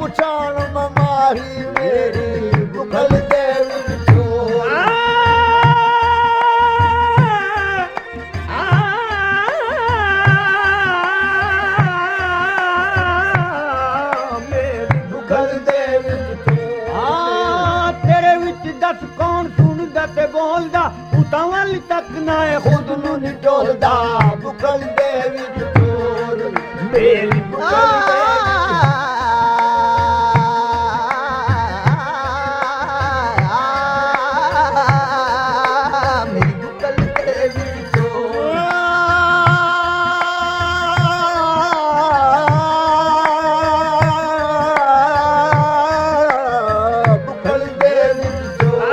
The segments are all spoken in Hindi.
पुछाण माही मेरी बुखल दे विच चोर मेरी बुखल दे विच चोर तेरे विच दस कौन सुनदा ते बोलदा उतां वाली तक ना खुद नूं नहीं डोलदा बुखल दे विच चोर मेरी बुखल दे मेरी बुखल दे विच चोर बुखल दे विच चोर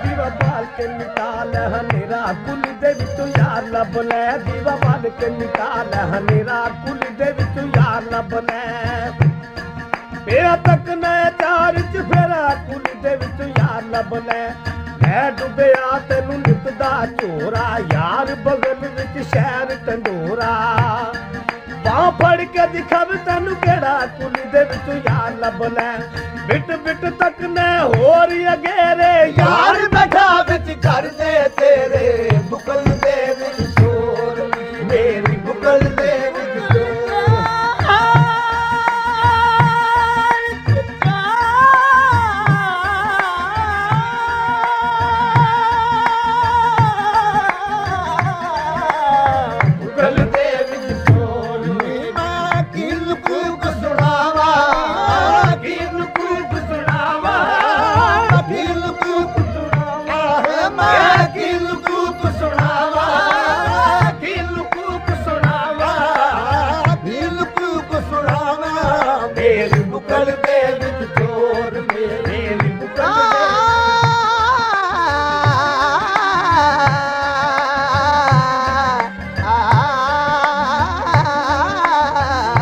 दीवा बाल के निकाल हनेरा कुल दे विचों यार लब ले दीवा बाल के निकाल हनेरा कुल दे विचों यार लब ले मेरा तक नए चार च फेरा कुल दे विचों यार लब ले मैं डुबिया तेनू नित दा झोरा यार बगल विच शहर टंडोरा बां फड़ के दिखाव तेनू केड़ा कुल दे विचों यार लब ले बिट बिट तक ने होर अगेरे यार बैठा विच घर दे तेरे बुखल दे विच चोर मेरी बुखल दे विच बुखल दे विच चोर मैं किल कूक सुनावा किल कूक सुनावा किल कूक सुनावा मैं किल कूक सुनावा किल कूक सुनावा किल कूक सुनावा मेरी बुखल दे विच चोर मेरी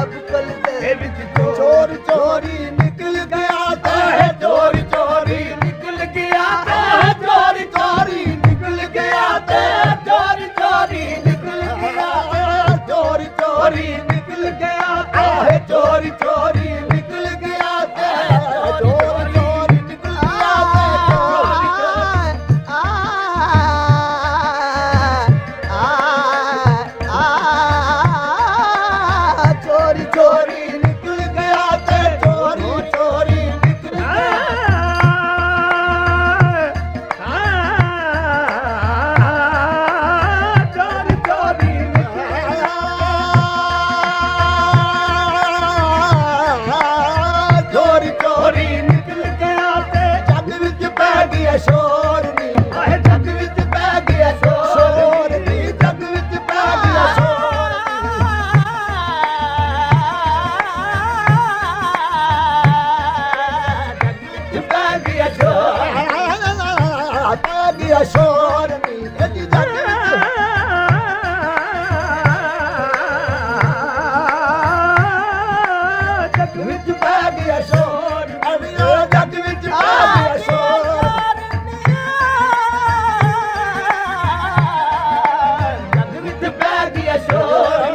बुखल दे विच चोर चोरी निकल गया है चोरी चोरी निकल गया है चोरी चोरी निकल गया है चोरी चोरी निकल गया है चोरी चोरी निकल गया है चोरी चोरी निकल गया है चोरी चोरी निकल गया है चोरी चोरी निकल गया ते चोरी चोरी निकल गया चोरी चोरी चोरी चोरी निकल गया ते जग विच पै गया शोर नी जग विच पै गया शोर नी जग विच पै गया शोर पै गया शोर नी जग विच जग विच पै गया शोर जग विच पै गया शोर जग विच पै गया शोर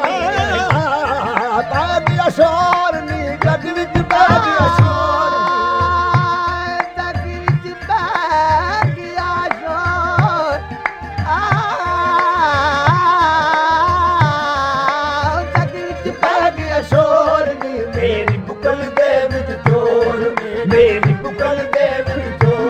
पै गया शोर नी जग विच पै गया शोर जग विच पै गया शोर जग विच पै गया शोर नी मेरी बुखल दे विच चोर मेरी बुखल दे विच चोर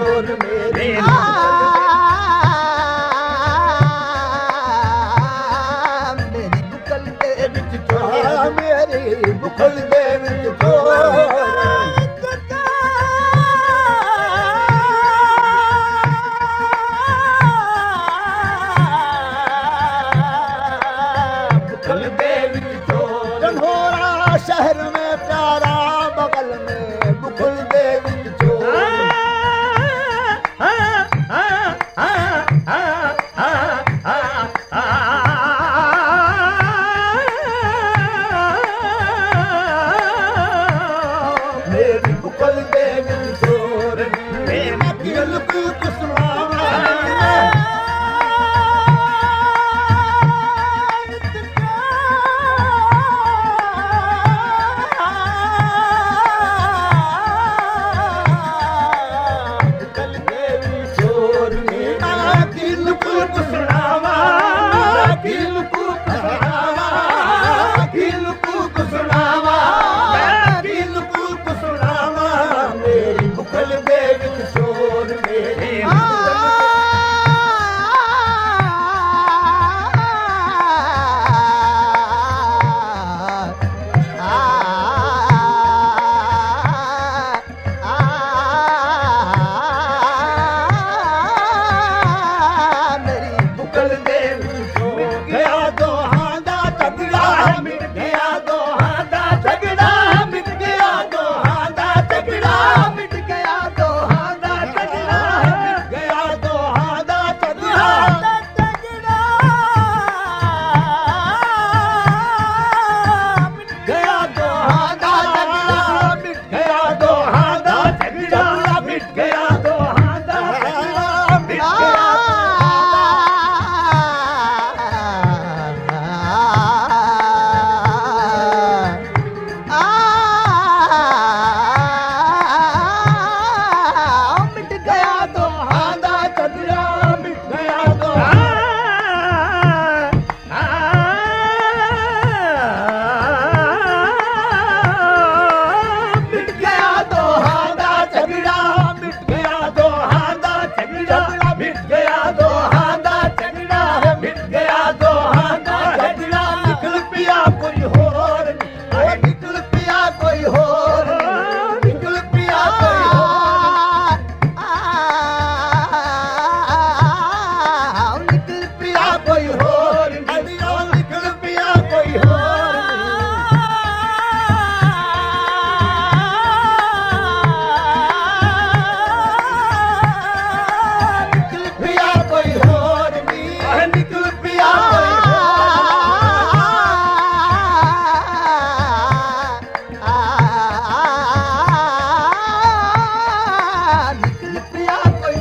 निकल पिया कोई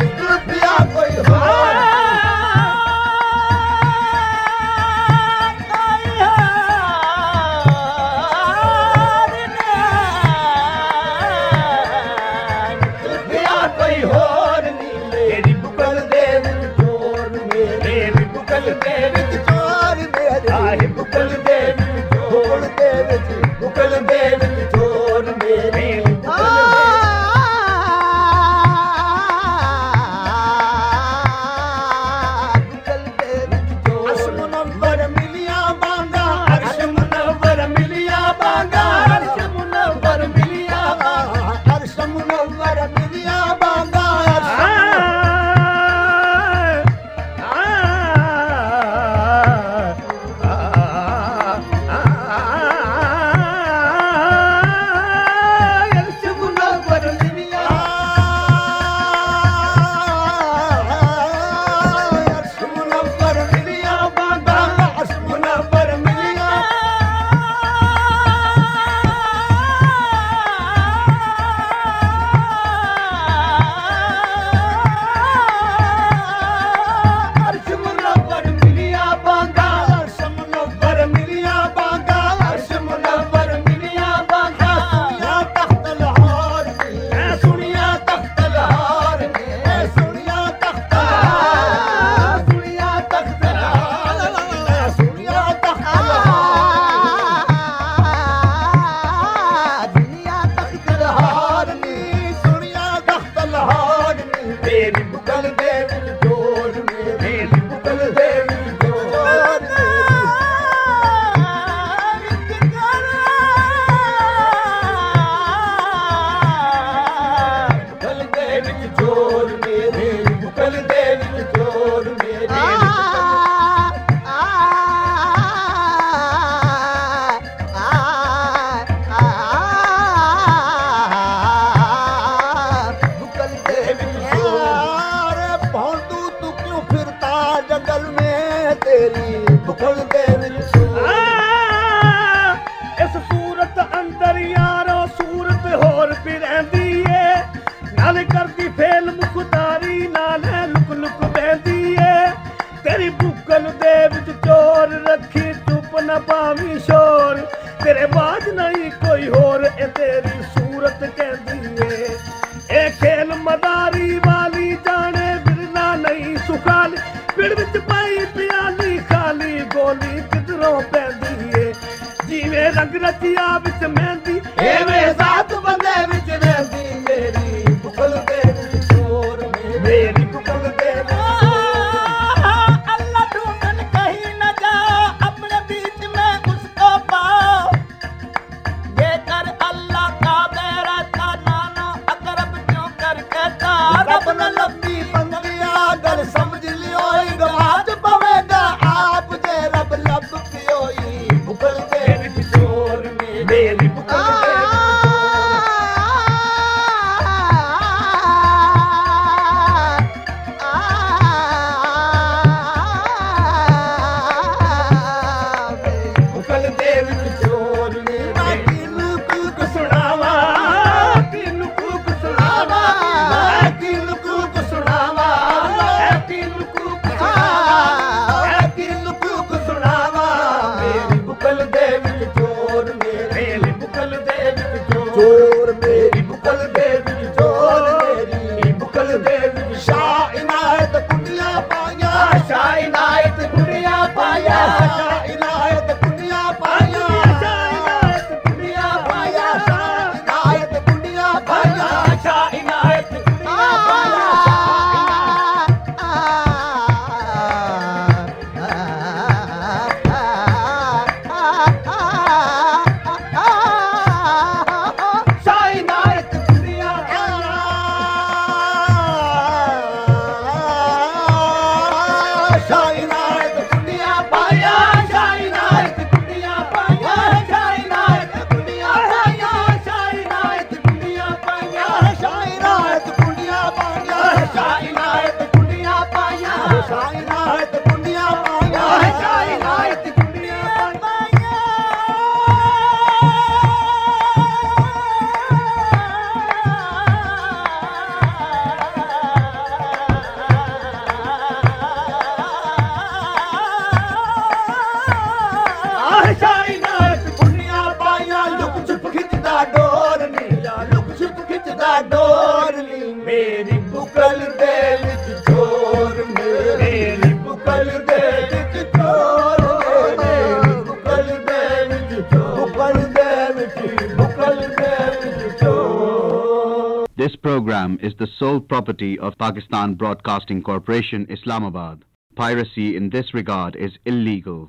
निकल पिया कोई शाही दा डोर ली मेरी बुकल दे विच चोर मेरी बुकल दे विच चोर मेरी बुकल दे विच चोर बुकल दे विच चोर. This program is the sole property of Pakistan Broadcasting Corporation, Islamabad. Piracy in this regard is illegal.